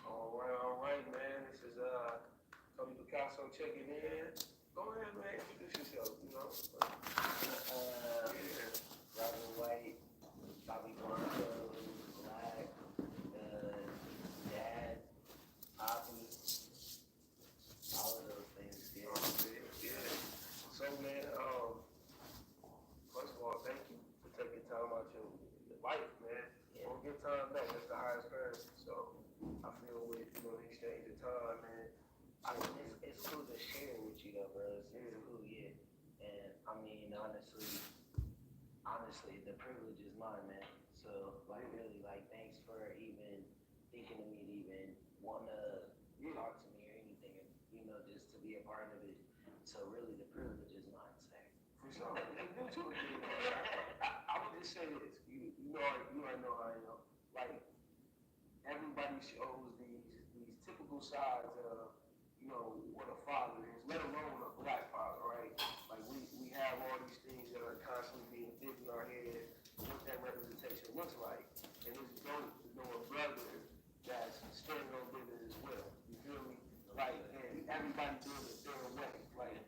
All right, man. This is Toni Picasso checking in. Go ahead, man. Introduce yourself. Yeah. Robert White, Bobby Blanco, Black, Dad, Poppy, all of those things. Yeah. Yeah. So, man. First of all, thank you for taking time out your life, man. Yeah. Don't get time back. That's the highest currency. So, I feel with the exchange of time, man. I mean, it's cool to share with you though, bro. It's cool, yeah. And I mean, honestly, the privilege is mine, man. So, like, really, like, thanks for even thinking of me to even want to talk to me or anything, just to be a part of it. So, really, the privilege is mine, sir. For sure. I would just say this. You already know how I am. Like, everybody shows these typical sides of what a father is, let alone a black father, right? Like we have all these things that are constantly being fit in our head, what that representation looks like, and it's dope to know a brother that's standing on business as well. You feel me? Like, and everybody doing it their way. Like,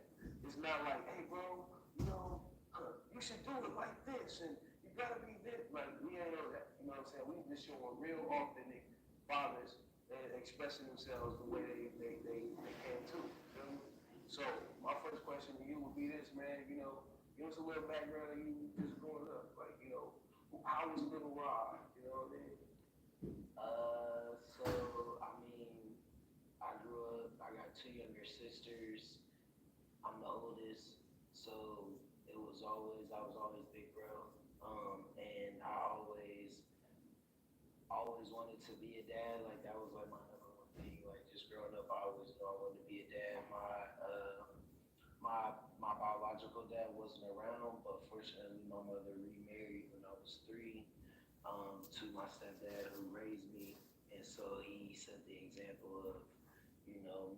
it's not like, hey, bro, you should do it like this, and you gotta be this. Like, we ain't know that. You know what I'm saying? We just showing real authentic fathers and expressing themselves the way they can too. You know? So my first question to you would be this, man. Give us a little background of you just growing up. Like, how was Little Rod? You know what I mean? So I mean, I grew up. I got two younger sisters. I'm the oldest, so I was always big bro. And I always wanted to be a dad. Like that was like my number one thing. Like just growing up, I always knew I wanted to be a dad. My biological dad wasn't around, but fortunately, my mother remarried when I was 3 to my stepdad who raised me, and so he set the example of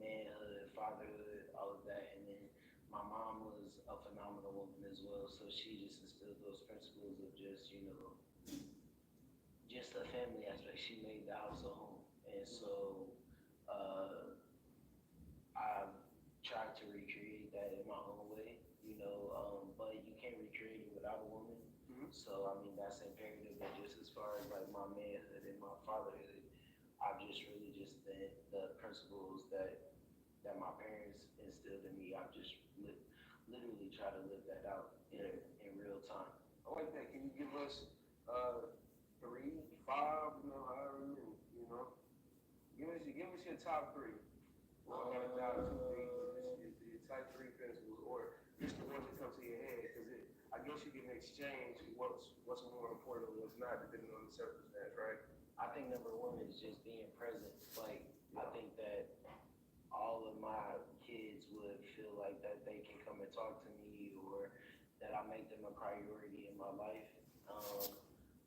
manhood, fatherhood, all of that, and then my mom was a phenomenal woman as well, so she just instilled those principles of just a family aspect. She made the house a home, and so uh, I tried to recreate that in my own way, but you can't recreate it without a woman. Mm-hmm. So I mean that's imperative. And just as far as like my manhood and my fatherhood, I've just really just the principles that my parents instilled in me. I've just literally try to live that out in real time. I like that. Can you give us uh, 3, 5, however many, Give us your top 3. Well, I got a 2, 3. Your top 3 principles, or just the ones that come to your head, because I guess you can exchange what's more important and what's not, depending on the circumstance, right? I think number one is just being present. Like I think that all of my kids would feel like that they can come and talk to me or that I make them a priority in my life. Um,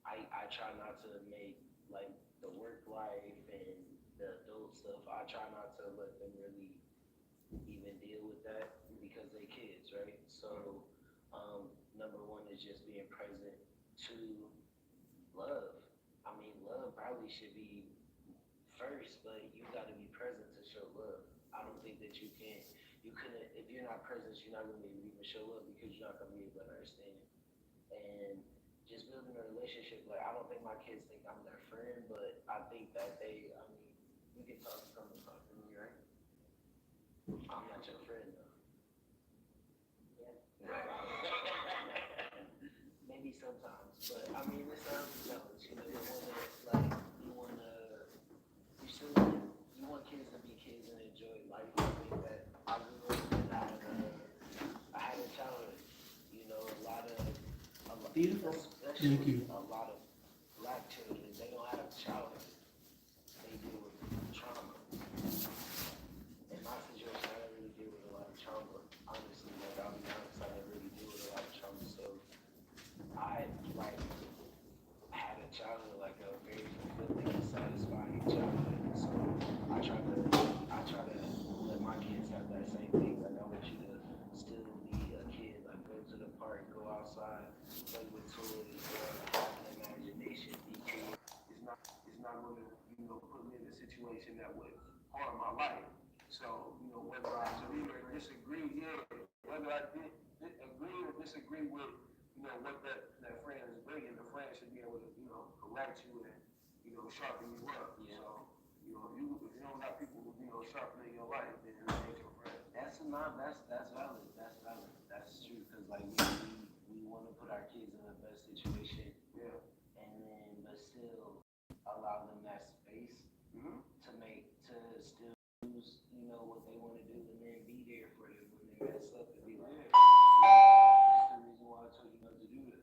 I try not to make like the work life and the adult stuff. I try not to let them really even deal deal with that because they kids, right? So, number one is just being present. Two, love. I mean, love probably should be first, but you got to be present to show love. I don't think that you couldn't, if you're not present, you're not going to be able to even show love because you're not going to be able to understand it. And just building a relationship, like, I don't think my kids think I'm their friend, but I think that I mean, you can come and talk to me, right? I'm not your friend, though. Yeah. Maybe sometimes, but I mean, it sounds challenge. You know, you still, you want kids to be kids and enjoy life. I think that I grew up and I had a childhood. You know, Beautiful. especially Thank you. a lot of black children, they don't have childhood. They deal with trauma. In my situation, I didn't really deal with a lot of trauma. Honestly, like I'll be honest, I didn't really deal with a lot of trauma. So I like had a childhood, like a very fulfilling and satisfying childhood. So I try to let my kids have that same thing. Like I want you to still be a kid, like go to the park, go outside, play with toys, have an imagination, be creative. It's not going to, put me in a situation that would harm my life. So, whether I agree or disagree, whether I agree or disagree with, what that friend is bringing, the friend should be able to, correct you and, sharpen you up. Yeah. So, if you don't got people, sharpening your life, then it ain't your friend. That's valid. That's valid. That's true. Cause like we want to put our kids in the best situation, Yeah. and then but still allow them that space Mm-hmm. to still choose, what they want to do, and then be there for them when they mess up and be like, Yeah. "That's the reason why I told you not to do that."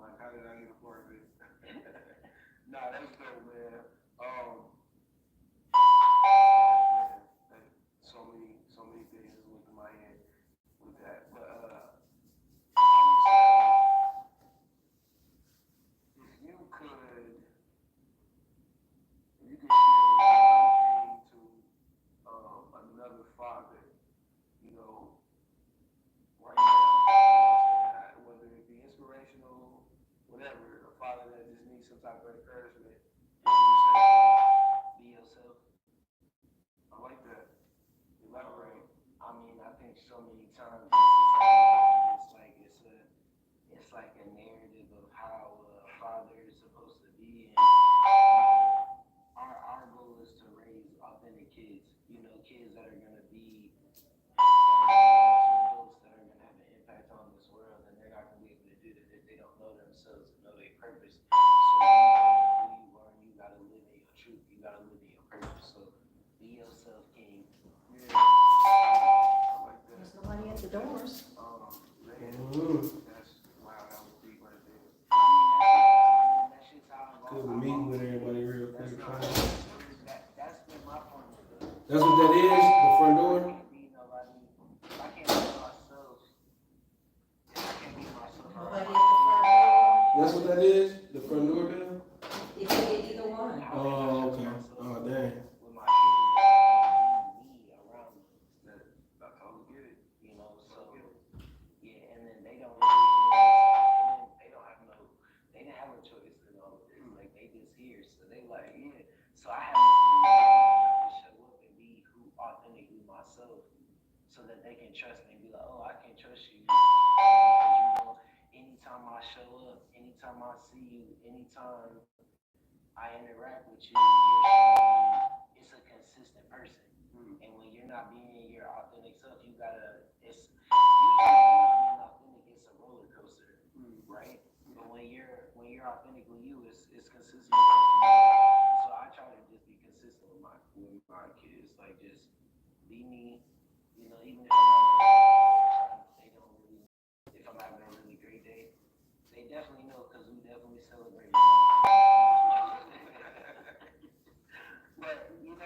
Like, how did I get a part of it? Nah, that's dope, man. Man, so many things just went through my head with that. But I would say if you could, share one thing to another father, right now, whether it be inspirational, whatever, a father that just needs some type of encouragement, what would you say to him? Be yourself. I like that. Elaborate. I mean, I think so many times in society, it's like a narrative of how a father is supposed to be, and our goal is to raise authentic kids. Kids that are gonna be adults that are gonna have an impact on this world, and they're not gonna be able to do that if they don't know themselves and know their purpose. So you know who you are, and you gotta live in your truth. You gotta live in your purpose. So be yourself, King. Yeah. I like that. There's nobody at the doors. Man, Ooh. that's wow, that was deep right there. I mean, that shit's how I'm Good meeting with everybody real quick. That's been my point of view. That's what that is? The front door? I can't be nobody. If I can't be myself, Nobody at the front door. That's what that is? The front door bell? It could be either one. Oh, okay. Oh, dang. With my kids, I can't be me around them. I totally get it. So yeah, and then they don't really, they didn't have a choice in all of this. Like they just here, so they like yeah. So I have to show up and be authentically myself, so that they can trust me and be like, oh, I can trust you, because anytime I show up, anytime I see you, anytime I interact with you, you're showing me it's a consistent person. And when you're not being your authentic self, you gotta. It's usually being authentic. It's a roller coaster, right? But when you're authentically you, it's consistent. So I try to just be consistent with my kids. Like just be me. Even if they don't really. If I'm having a really great day, they definitely know because we definitely celebrate.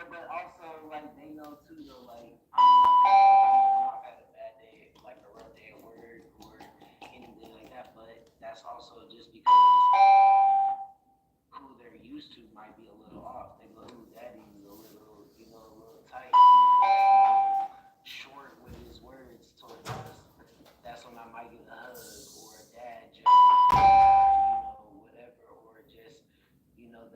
But also like they know too though. Like I've had a bad day, like a rough day at work or anything like that. But that's also just because who they're used to might be a little off. They go,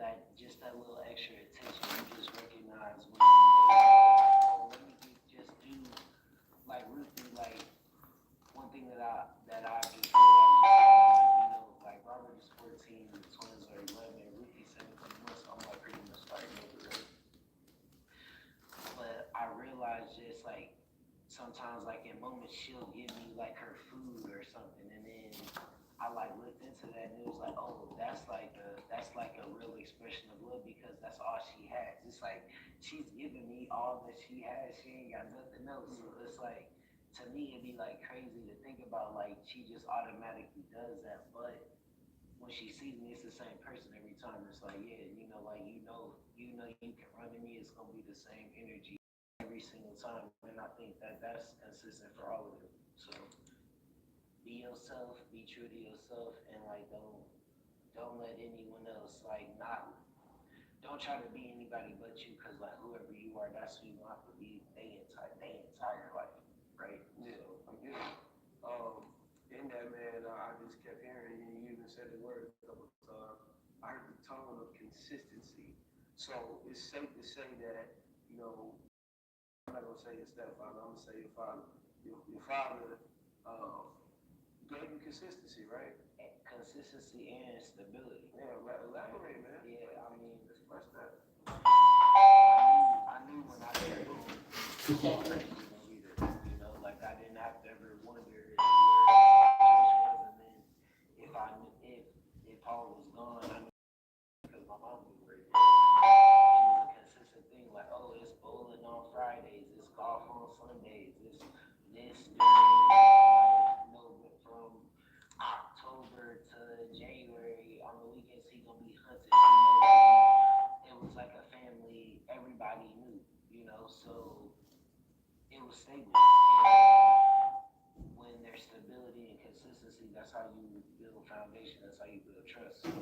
that just that little extra attention, you just recognize when oh, let me just do like Ruthie, like one thing that I just realized, like Robert is 14, the twins are 11, and Ruthie's 17 months, so I'm like pretty much starting over, right? But I realized just like sometimes like in moments she'll give me like her food or something, and then I like looked into that and it was like, oh, that's like a real expression of love because that's all she has. It's like she's giving me all that she has. She ain't got nothing else. So it's like to me it'd be like crazy to think about like she just automatically does that, but when she sees me, it's the same person every time. It's like, yeah, like you can run to me. It's gonna be the same energy every single time, and I think that that's consistent for all of them. So be yourself, be true to yourself, and like don't let anyone else like not don't try to be anybody but you, cause like whoever you are, that's who you have to be. They entire life, right? Yeah, I'm getting it. In that, man, I just kept hearing you. You even said the word a couple of times. I heard the tone of consistency. So it's safe to say that, I'm not gonna say your stepfather. I'm gonna say your father. Your father gave you consistency, right? Consistency and stability. Yeah, elaborate, man. Yeah, I mean, Express that. I knew when I came home, like I didn't have to ever wonder where the situation was, and then if Paul was gone, I knew because my mom was right there. It was a consistent thing, like oh, it's bowling on Fridays, it's golf on Sundays, it's this during from October to January on the weekends he gonna be hunting. It was like a family, everybody knew, so it was stable. And when there's stability and consistency, that's how you build foundation. That's how you build trust. Like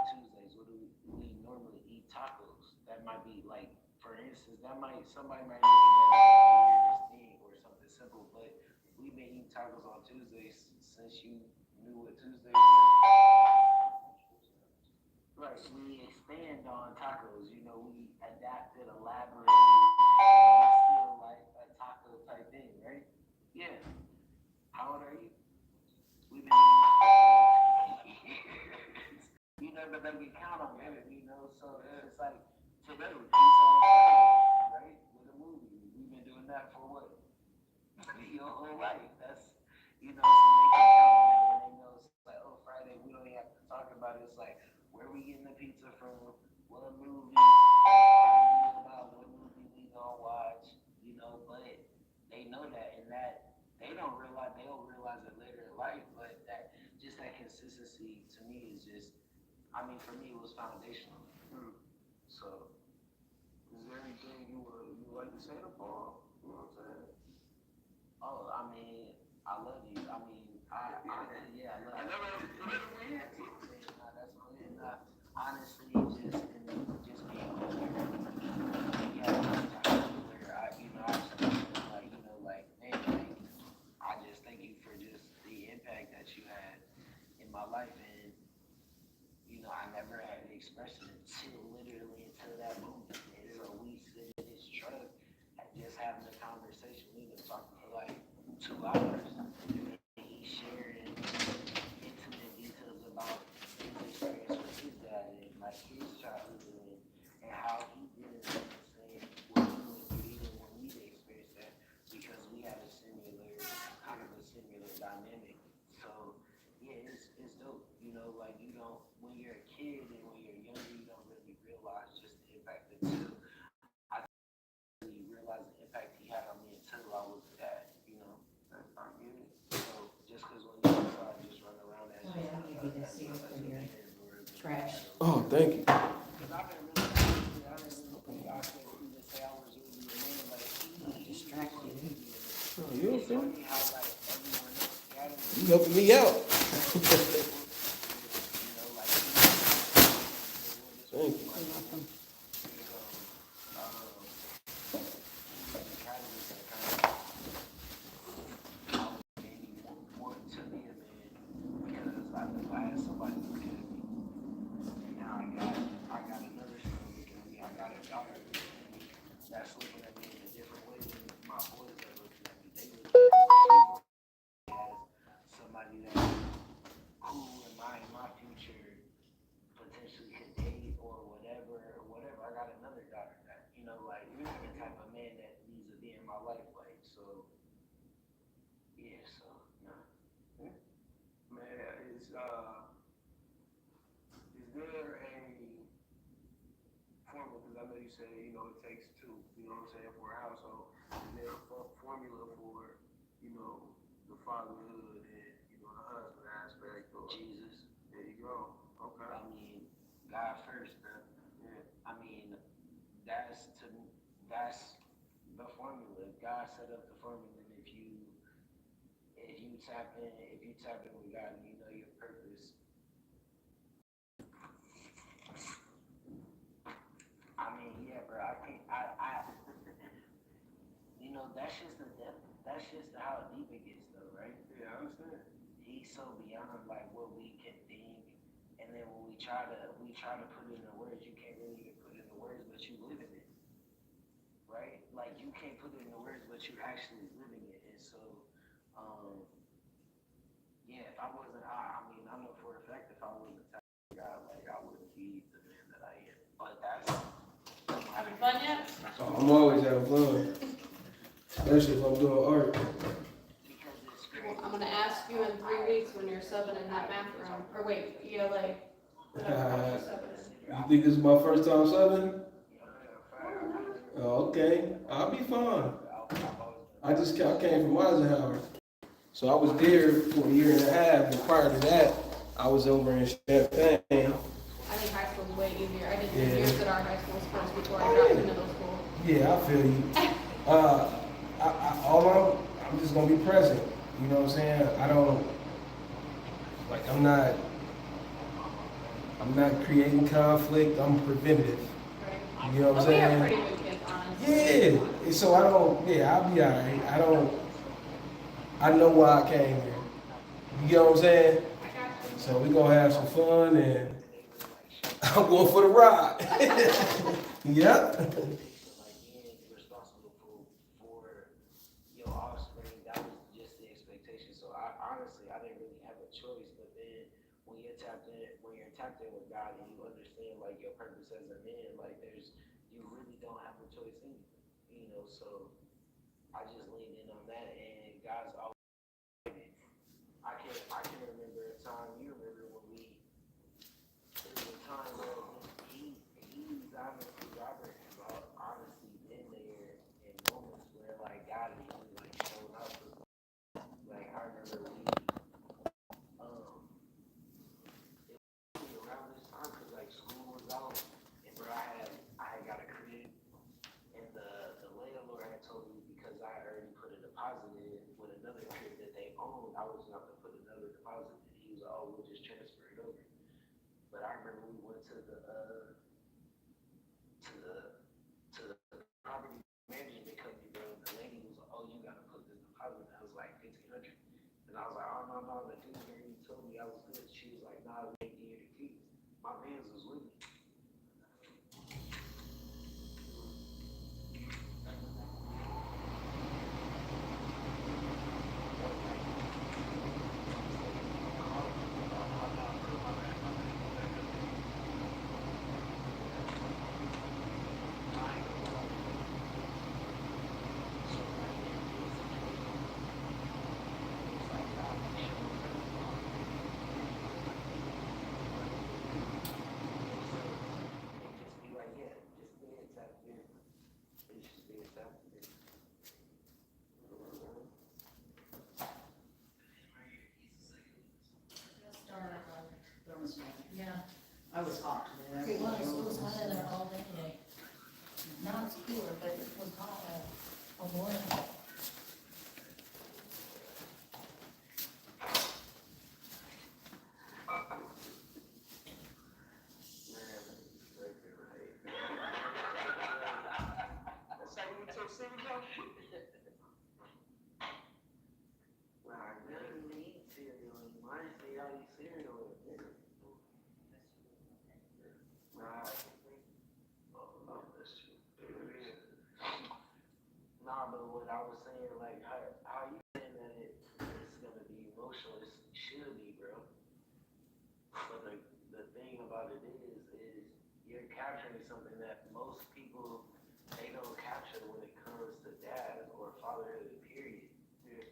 Tuesdays, what do we normally eat tacos? That might be like, for instance, somebody might look at that as the weirdest thing or something simple, but we've been eating tacos on Tuesdays since you knew what Tuesdays were. Right, we expand on tacos. We adapted, elaborated, but it's still like a taco type thing, right? Yeah. How old are you? We've been doing this for 4 years. But then we count on it, So it's like today, pizza on Friday, right? With a movie. We've been doing that for what? Your whole life. That's so they can count on that when they know it's like, oh, Friday, we don't even have to talk about it. It's like, where we getting the pizza from? What movie? About what movie we gonna watch? But they know that, and that they don't realize it later in life. But that consistency to me is just, I mean, for me it was foundational. So, is there anything you like to say to Paul? You know what I'm saying? oh, I mean, I love you. I mean, I love you. I never weird. Nah, that's not it. Nah, honestly, just being clear. Yeah, where I like, man, like, I just thank you for just the impact that you had in my life, and I never had to express it until that moment. And so we sit in his truck, just having a conversation. We've been talking for like 2 hours, and he shared intimate details about his experience with his dad and like his childhood and how he didn't understand what we went through even when we experienced that because we had a similar dynamic. So yeah, it's dope. Like when you're a kid and when you're younger, you don't really realize just the impact until I really realized the impact he had on me until I was a dad. I get it. So just because when you're inside, just run around as Oh, yeah, I'll give you this here for your trash. Oh, thank you. Because I didn't really think I could even say I was really a man, like I'm distracted. Oh, you it's okay? funny how like everyone else gathers. You helping me out. Like Thank you. You're welcome. To be a man because I knew I had somebody who cared me, and now I got daughter that's looking at me in a different way than my boys are looking at me. They look at me as somebody that who in my future potentially could date or whatever. I got another daughter that, like you're the type of man that needs to be in my life, like so. Yeah, so no. Man, is there a formula? Because I know you say it takes two. You know what I'm saying, for a household. Is there a formula for the fatherhood and the husband aspect? Or Jesus. there you go. Okay. I mean, God first, bro. Yeah. I mean, that's the formula. God set up the formula, and if you tap in with God and you know your purpose. I mean, yeah, bro. I think that's just how deep it gets, though, right? Yeah, I understand. He's so beyond like what we can think, and then when we try to put it into words, you can't really even put it into words, but you live in it, right? Like you can't put it into words, but you're actually living it, and so, yeah. If I wasn't, I mean, I know for a fact if I wasn't a God, like I wouldn't be the man that I am. But that's Having fun yet? I'm always having fun, especially if I'm doing art. because it's crazy. I'm gonna ask you in 3 weeks when you're subbing in that math room, or wait, ELA. You think this is my first time subbing? Oh, okay, I'll be fine. I came from Eisenhower, so I was there for a year and a half, and prior to that, I was over in Champaign. I think high school's way easier. I did 3 Yeah. years at our high school first before I got to middle school. Yeah, I feel you. I'm just gonna be present. You know what I'm saying? I'm not creating conflict. I'm preventative. Right. You know what I'm But we have saying? pretty good kids, honestly. Yeah. And so I'll be alright. I know why I came here. You get what I'm saying? I got you. So we're gonna have some fun and I'm going for the ride. Yep. Like being responsible for your offspring, that was just the expectation. So I honestly didn't really have a choice. But then when you're tapped in with God and you understand like your purpose as a man, like you really don't have a choice anyway. So I just leaned in on that, and God's always. I can remember a time. You remember when there was a time where he's honestly, Robert has honestly been there in moments where like God has really like shown up. Like I remember it was around this time because like school was out, and bro, I had got a crib, and the landlord had told me because I had already put a deposit in with another crib that they owned, I was gonna have to put another deposit in. He was like, oh, we'll just transfer it over. But I remember we went to the property management company, bro. The lady was like, oh, you gotta put this deposit. I was like $1,500, and I was like, oh no, the dude already told me I was good. She was like, nah, we ain't give you the keys. My man's was with me. Yeah, I was hot today. It was hot in there all day today. Now it's cooler, but it was hot all morning. That's how you took city, though? Nah, I never even eat cereal anymore. I didn't say y'all eat cereal in a minute. Nah, oh, that's true. tell you something that most people, they don't capture when it comes to dad or fatherhood, period.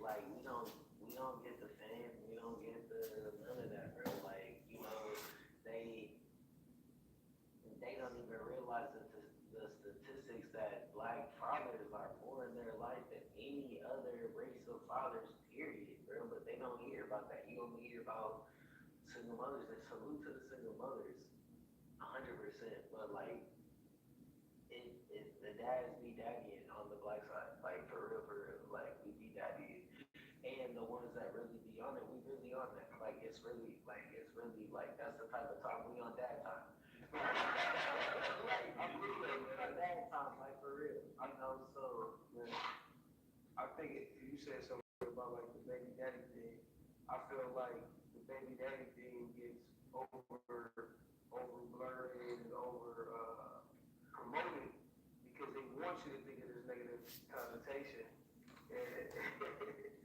Like, we don't get the fame, we don't get the, none of that, bro. Like, they don't even realize the statistics that black fathers are more in their life than any other race of fathers, period, bro. But they don't hear about that. You only hear about single mothers, and salute to the single mothers, 100%. But like, the dads be daddying on the black side, like for real, like we be daddying, and the ones that really be on it, we really on that. Like it's really like that's the type of time we on dad time. Like I'm really on dad time, like for real. So Man, I think you said something about like the baby daddy thing. I feel like the baby daddy thing gets over blurred and over promoted because they want you to think of this negative connotation.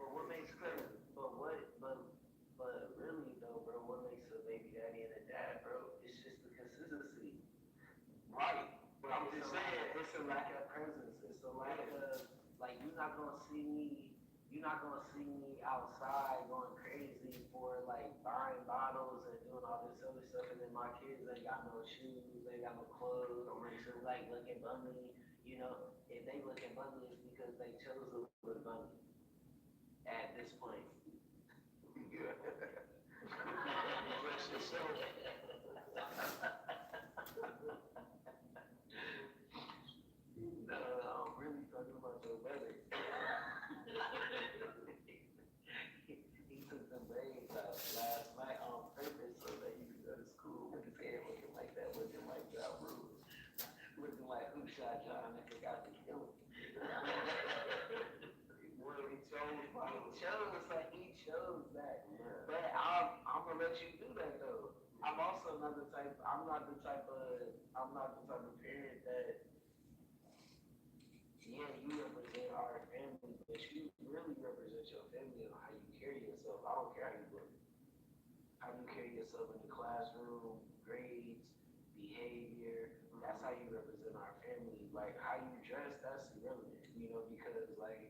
but what makes sense? But really though, bro, what makes a baby daddy and a dad, bro? It's just the consistency. Right. But I'm It's just a saying, it's a lack of presence. It's a lack of, like, you're not gonna see me outside going crazy for like buying bottles and doing all this other stuff, and then my kids ain't got no shoes, they ain't got no clothes, like looking bummy. If they looking bummy, it's because they chose to look bummy at this point. Bless yourself. No, I'm really talking about your brother. He took some braids out last night on purpose so that he could go to school with his hair looking like that, looking like Ja Rule, looking like who shot John and forgot to kill him. He chose that. But I'm gonna let you do that though. I'm also not the type of parent that, yeah, you represent our family, but you really represent your family on how you carry yourself. I don't care how you look. How you carry yourself in the classroom, grades, behavior, that's how you represent our family. Like how you dress, that's irrelevant, because like,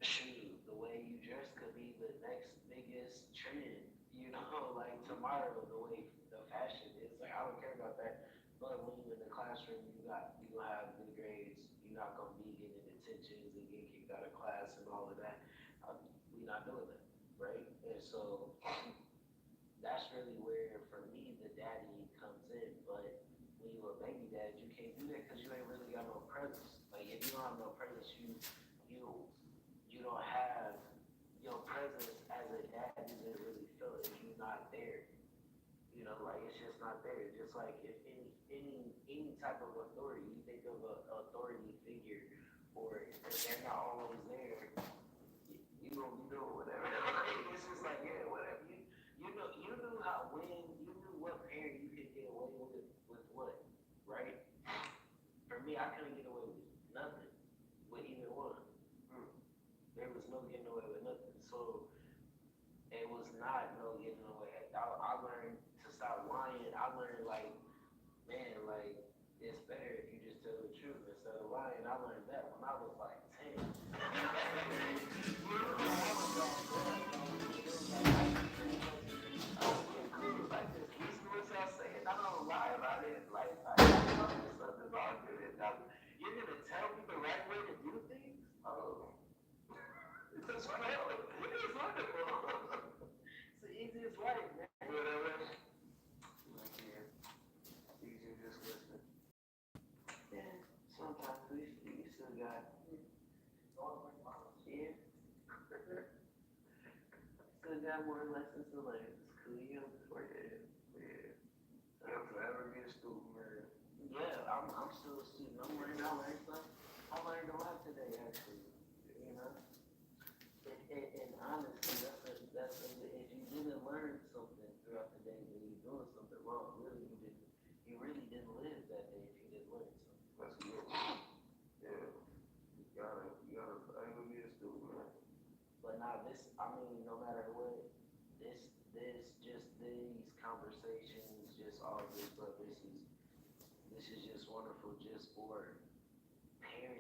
shoot, the way you dress could be the next biggest trend, like tomorrow, the way the fashion is. Like I don't care about that. But when you're in the classroom, you gonna have good grades. You're not gonna be getting detentions and getting kicked out of class and all of that. We're not doing that, right? And so that's really where, for me, the daddy comes in. But when you're a baby dad, you can't do that because you ain't really got no presence. Like if you don't have no presence, you don't have your presence as a dad isn't really felt if you're not there. Like it's just not there. Just like if any type of authority, you think of an authority figure, or if they're not always there, you gonna be doing whatever. It's just like, yeah, whatever. You knew what parent you could get away with what, right? For me, I couldn't get away with nothing with either one. There was no getting away with nothing. So it was not no getting away. I learned to stop lying. I learned like, man, like it's better if you just tell the truth instead of lying. I learned that when I was like 10. Like this, listen to what y'all saying. I don't lie about it. Like something's all good. You're gonna tell me the right way to do things? Oh. It's wonderful. It is wonderful. It's the easiest life, man. Like, yeah, easier just listening. Yeah, sometimes we still got, yeah, still got more lessons to learn. It's cool, before you. Yeah. You'll forever be a student, man. Yeah, I'm still a student. I learned something. I learned a lot today, actually. And honestly, if you didn't learn something throughout the day, then you're doing something wrong. Really, you really didn't live that day if you didn't learn something. That's good. Yeah. You gotta forever be a student, man. But now no matter what, these conversations, just all this stuff, it's wonderful just for